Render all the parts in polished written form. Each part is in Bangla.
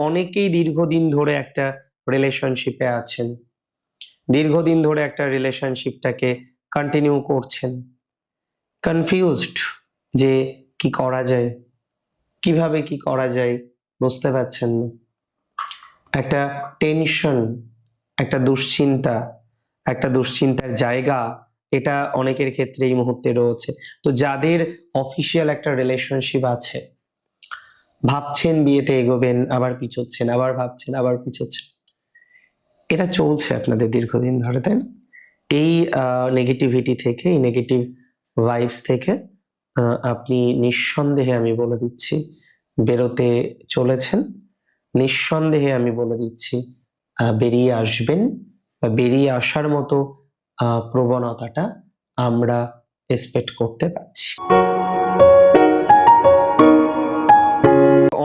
অনেকেই দীর্ঘদিন ধরে একটা রিলেশনশিপে আছেন, দীর্ঘদিন ধরে একটা রিলেশনশিপটাকে কন্টিনিউ করছেন, কনফিউজড যে কি করা যায়, কিভাবে কি করা যায় বুঝতে পারছেন না। একটা টেনশন, একটা দুশ্চিন্তার জায়গা এটা অনেকের ক্ষেত্রে এই মুহূর্তে রয়েছে। তো যাদের অফিসিয়াল একটা রিলেশনশিপ আছে, ভাবছেন বিয়েতে এগোবেন, আবার পিছোচ্ছেন, আবার ভাবছেন, আবার পিছোচ্ছেন, এটা চলছে আপনাদের দীর্ঘদিন ধরে, তাই না? এই নেগেটিভিটি থেকে, এই নেগেটিভ ভাইবস থেকে আপনি নিঃসন্দেহে আমি বলে দিচ্ছি বেরোতে চলেছেন। নিঃসন্দেহে আমি বলে দিচ্ছি বেরিয়ে আসবেন, বা বেরিয়ে আসার মতো প্রবণতাটা আমরা এক্সপেক্ট করতে পারছি।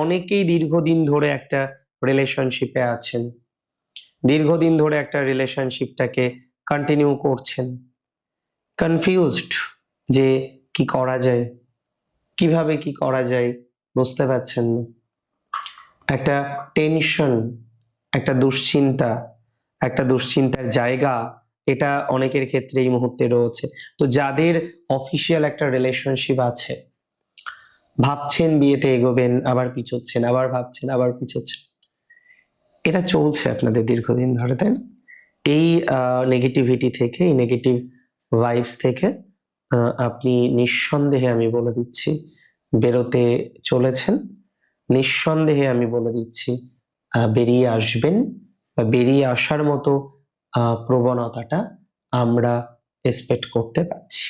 অনেকেই দীর্ঘদিন ধরে একটা রিলেশনশিপে আছেন, দীর্ঘদিন ধরে একটা রিলেশনশিপটাকে কন্টিনিউ করছেন, কনফিউজড যে কি করা যায়, কিভাবে কি করা যায় বুঝতে পারছেন না। একটা টেনশন, একটা দুশ্চিন্তার জায়গা এটা অনেকের ক্ষেত্রে এই মুহূর্তে রয়েছে। তো যাদের অফিসিয়াল একটা রিলেশনশিপ আছে, ভাবছেন বিয়েতে এগোবেন, আবার পিছোচ্ছেন, আবার ভাবছেন, আবার পিছোচ্ছেন, এটা চলছে আপনাদের দীর্ঘদিন ধরে, তাই না? এই নেগেটিভিটি থেকে, এই নেগেটিভ ভাইবস থেকে আপনি নিঃসন্দেহে আমি বলে দিচ্ছি বেরোতে চলেছেন। নিঃসন্দেহে আমি বলে দিচ্ছি বেরিয়ে আসবেন, বা বেরিয়ে আসার মতো প্রবণতাটা আমরা এক্সপেক্ট করতে পারছি।